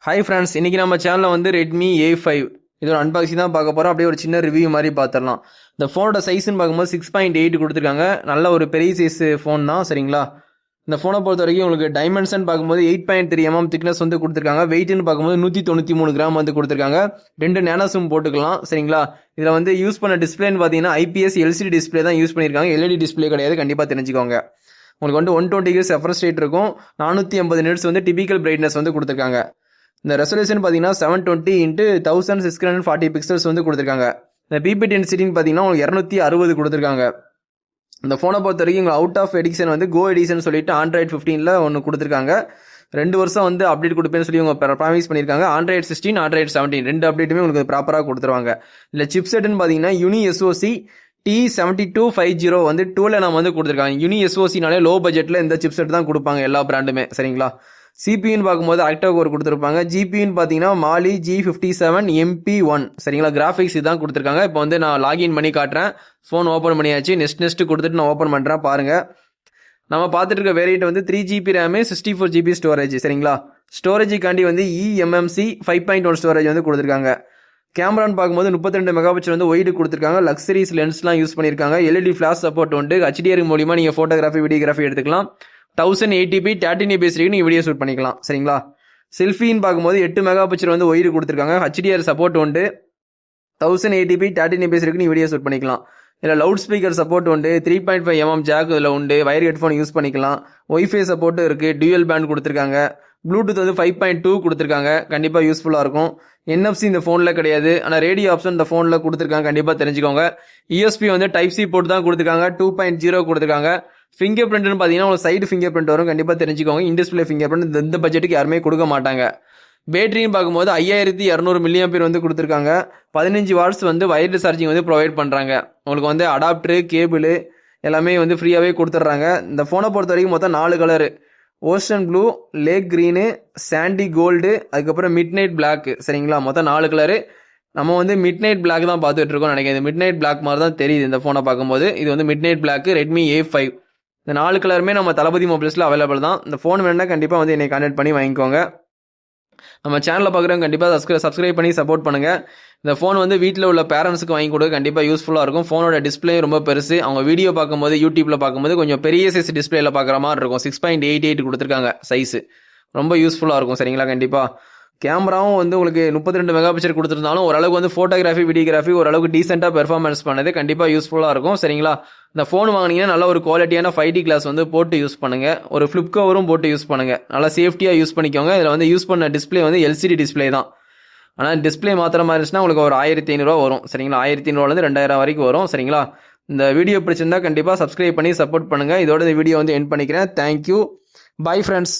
Hi friends, இன்றைக்கி நம்ம சேனலில் வந்து ரெட்மி A5 இதோட அன்பாக்சிங் தான் பார்க்க போகிறோம். அப்படியே ஒரு சின்ன ரிவ்யூ மாதிரி பார்த்துடலாம். இந்த ஃபோனோட சைஸ்ன்னு பார்க்கும்போது 6.8 கொடுத்துருக்காங்க. நல்ல ஒரு பெரிய சைஸ் ஃபோன் தான், சரிங்களா. இந்த ஃபோனை பொறுத்த வரைக்கும் உங்களுக்கு டைமென்ஷன் பார்க்கும்போது 8.3 mm திக்னஸ் வந்து கொடுத்துருக்காங்க. வெயிட்னு பார்க்கும்போது 193 கிராம் வந்து கொடுத்துருக்காங்க. 2 நேனோ சிம் போட்டுக்கலாம், சரிங்களா. இதில் வந்து யூஸ் பண்ண டிஸ்பிளேன்னு பார்த்தீங்கன்னா IPS LCD டிஸ்பிளே தான் யூஸ் பண்ணியிருக்காங்க. LED டிஸ்பிளே கிடையாது, கண்டிப்பாக தெரிஞ்சுக்கோங்க. உங்களுக்கு வந்து 120 Hz ரெஃப்ரெஷ் ரேட் இருக்கும். 480 nits வந்து டிபிக்கல் பிரைட்னஸ் வந்து கொடுத்துருக்காங்க. இந்த ரெசல்யூஷன் பார்த்தீங்கன்னா 720 × 1640 பிக்சல்ஸ் வந்து கொடுத்துருக்காங்க. இந்த பிபி டென்சிட்டின்னு பார்த்தீங்கன்னா உங்களுக்கு 260 கொடுத்துருக்காங்க. இந்த ஃபோனை பொறுத்த வரைக்கும் அவுட் ஆஃப் எடிஷன் வந்து கோ எடிஷன் சொல்லிட்டு Android 15ல் ஒன்று கொடுத்துருக்காங்க. 2 வருஷம் வந்து அப்டேட் கொடுப்பேன்னு சொல்லி அவங்க ப்ராமிஸ் பண்ணியிருக்காங்க. Android 16, Android 17 2 அப்டேட்டுமே உங்களுக்கு ப்ராப்பராக கொடுத்துருவாங்க. இல்லை சிப் செட்டுன்னு பார்த்தீங்கன்னா யூனி SoC T7250 வந்து 2ல நம்ம வந்து கொடுத்துருக்காங்க. யூனி SoCனாலே லோ பட்ஜெட்டில் இந்த சிப் செட் தான் கொடுப்பாங்க எல்லா பிராண்டுமே, சரிங்களா. சிபியூன்னு பார்க்கும்போது ஆக்டா கோர் கொடுத்துருப்பாங்க. ஜிபியூன்னு பார்த்தீங்கன்னா மாலி G57 MP1, சரிங்களா. கிராஃபிக்ஸ் இதுதான் கொடுத்துருக்காங்க. இப்போ வந்து நான் லாகின் பண்ணி காட்டுறேன். ஃபோன் ஓப்பன் பண்ணியாச்சு. நெக்ஸ்ட் கொடுத்துட்டு நான் ஓப்பன் பண்ணுறேன், பாருங்கள். நம்ம பார்த்துட்டு இருக்க வேரியண்ட் வந்து 3GB ரேமு 64GB ஸ்டோரேஜ், சரிங்களா. ஸ்டோரேஜுக்காண்டி வந்து eMMC 5.1 ஸ்டோரேஜ் வந்து கொடுத்துருக்காங்க. கேமரான்னு பார்க்கும்போது 32 மெகாபிக்சல் வந்து ஒய்டு கொடுத்துருக்காங்க. லக்ஸரிஸ் லென்ஸ்லாம் யூஸ் பண்ணியிருக்காங்க. LED ஃபிளாஷ் சப்போர்ட் உண்டு. HDR மூலியமாக நீங்கள் ஃபோட்டோகிராஃபி வீடியோகிராஃபி எடுத்துக்கலாம். 1080p 13fps நீங்கள் வீடியோ ஷூட் பண்ணிக்கலாம், சரிங்களா. செல்ஃபின்னு பார்க்கும்போது 8 மெகாபிக்சல் வந்து ஒய்டு கொடுத்துருக்காங்க. HDR சப்போர்ட் உண்டு. 1080p 13fps நீ வீடியோ ஷூட் பண்ணிக்கலாம். இதில் லவுட் ஸ்பீக்கர் சப்போர்ட் உண்டு. 3.5 mm ஜாக் இதில் உண்டு. வயர் ஹெட்ஃபோன் யூஸ் பண்ணிக்கலாம். ஒய்ஃபை சப்போர்ட்டும் இருக்குது. டியூயல் பேண்ட் கொடுத்துருக்காங்க. ப்ளூடூத் வந்து 5.2 கொடுத்துருக்காங்க. கண்டிப்பாக யூஸ்ஃபுல்லாக இருக்கும். NFC இந்த ஃபோனில் கிடையாது, ஆனால் ரேடியோ ஆப்ஷன் இந்த ஃபோனில் கொடுத்துருக்காங்க, கண்டிப்பாக தெரிஞ்சுக்கோங்க. ESP வந்து Type-C போட்டு தான் கொடுத்துருக்காங்க. 2.0 கொடுத்துருக்காங்க. ஃபிங்கர் பிரிண்ட்னு பார்த்தீங்கன்னா உங்களுக்கு சைடு ஃபிங்கர் பிரிண்ட் வரும், கண்டிப்பாக தெரிஞ்சுக்கோங்க. இன்டிஸ்பிளே ஃபிங்கர் பிரிண்ட் இந்த பட்ஜெட்டுக்கு யாருமே கொடுக்க மாட்டாங்க. பேட்டரின்னு பார்க்கும்போது 5200 mAh வந்து கொடுத்துருக்காங்க. 15 வாட்ஸ் வந்து வயர்லெஸ் சார்ஜிங் வந்து ப்ரொவைட் பண்ணுறாங்க. உங்களுக்கு வந்து அடாப்டரு, கேபிள் எல்லாமே வந்து ஃப்ரீயாகவே கொடுத்துட்றாங்க. இந்த ஃபோனை பொறுத்த வரைக்கும் மொத்தம் 4 colour: ocean blue, lake green, sandy gold, அதுக்கப்புறம் மிட் நைட் பிளாக், சரிங்களா. மொத்தம் 4 கலரு. நம்ம வந்து மிட் நைட் பிளாக் தான் பார்த்துட்டு இருக்கோம் நினைக்கிறேன். இது மிட் நைட் பிளாக் மாதிரி தான் தெரியுது இந்த ஃபோனை பார்க்கும்போது. இது வந்து mid night black Redmi A5. இந்த 4 கலருமே நம்ம தளபதி மொபைல்ஸில் அவைலபிள் தான். இந்த ஃபோன் வேணுன்னா கண்டிப்பாக வந்து என்னை கான்டாக்ட் பண்ணி வாங்கிக்கோங்க. நம்ம சேனலில் பார்க்குறவங்க கண்டிப்பாக சப்ஸ்கிரைப் பண்ணி சப்போர்ட் பண்ணுங்கள். இந்த ஃபோன் வந்து வீட்டில் உள்ள பேரண்ட்ஸுக்கு வாங்கி கொடுக்க கண்டிப்பாக யூஸ்ஃபுல்லாக இருக்கும். ஃபோனோட டிஸ்பிளே ரொம்ப பெருசு. அவங்க வீடியோ பார்க்கும்போது யூடியூப்பில் பார்க்கும்போது கொஞ்சம் பெரிய சைஸ் டிஸ்பிளேல பார்க்குற மாதிரி இருக்கும். 6.88 கொடுத்துருக்காங்க சைஸு. ரொம்ப யூஸ்ஃபுல்லாக இருக்கும், சரிங்களா. கண்டிப்பாக கேமராவும் வந்து உங்களுக்கு 32 மெகாபிக்சல் கொடுத்துருந்தாலும் ஓரளவுக்கு வந்து ஃபோட்டோகிராஃபி வீடியோகிராஃபி ஓரளவுக்கு டீசெண்டாக பெர்ஃபார்மன்ஸ் பண்ணது கண்டிப்பாக யூஸ்ஃபுல்லாக இருக்கும், சரிங்களா. இந்த ஃபோன் வாங்கினீங்கன்னா நல்ல ஒரு குவாலிட்டியான 5D கிளாஸ் வந்து போட்டு யூஸ் பண்ணுங்கள். ஒரு ஃப்ளிப் கவரும் போட்டு யூஸ் பண்ணுங்கள். நல்லா சேஃப்டியாக யூஸ் பண்ணிக்கோங்க. இதில் வந்து யூஸ் பண்ண டிஸ்பிளே வந்து LCD டிஸ்பிளே தான். ஆனால் டிஸ்பிளே மாத்திர மாதிரி இருந்துச்சுன்னா உங்களுக்கு ஒரு 1500 வரும், சரிங்களா. 1500 2000 வரைக்கும் வரும், சரிங்களா. இந்த வீடியோ பிடிச்சிருந்தா கண்டிப்பாக சப்ஸ்கிரைப் பண்ணி சப்போர்ட் பண்ணுங்கள். இதோட இந்த வீடியோ வந்து எண்ட் பண்ணிக்கிறேன். Thank you, bye friends.